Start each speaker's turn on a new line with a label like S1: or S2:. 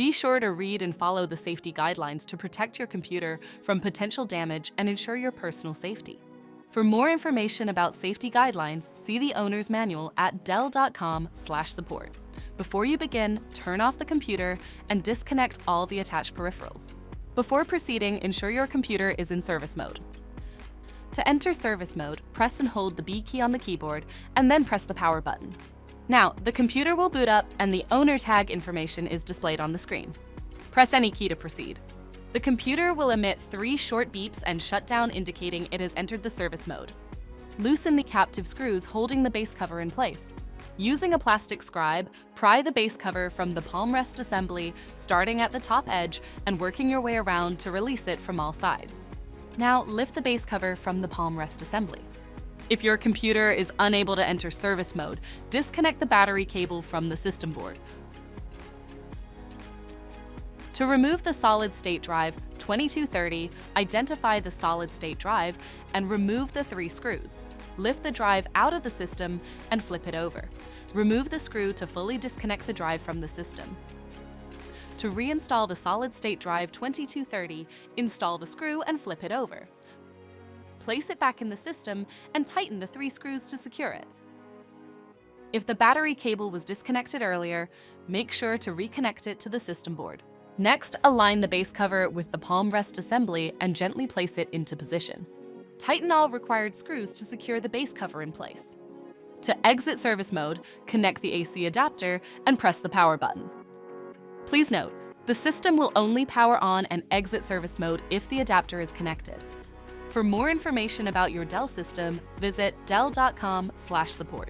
S1: Be sure to read and follow the safety guidelines to protect your computer from potential damage and ensure your personal safety. For more information about safety guidelines, see the owner's manual at dell.com/support. Before you begin, turn off the computer and disconnect all the attached peripherals. Before proceeding, ensure your computer is in service mode. To enter service mode, press and hold the B key on the keyboard and then press the power button. Now, the computer will boot up and the owner tag information is displayed on the screen. Press any key to proceed. The computer will emit 3 short beeps and shut down, indicating it has entered the service mode. Loosen the captive screws holding the base cover in place. Using a plastic scribe, pry the base cover from the palm rest assembly, starting at the top edge and working your way around to release it from all sides. Now, lift the base cover from the palm rest assembly. If your computer is unable to enter service mode, disconnect the battery cable from the system board. To remove the solid-state drive 2230, identify the solid-state drive and remove the 3 screws. Lift the drive out of the system and flip it over. Remove the screw to fully disconnect the drive from the system. To reinstall the solid-state drive 2230, install the screw and flip it over. Place it back in the system and tighten the 3 screws to secure it. If the battery cable was disconnected earlier, make sure to reconnect it to the system board. Next, align the base cover with the palm rest assembly and gently place it into position. Tighten all required screws to secure the base cover in place. To exit service mode, connect the AC adapter and press the power button. Please note, the system will only power on and exit service mode if the adapter is connected. For more information about your Dell system, visit dell.com/support.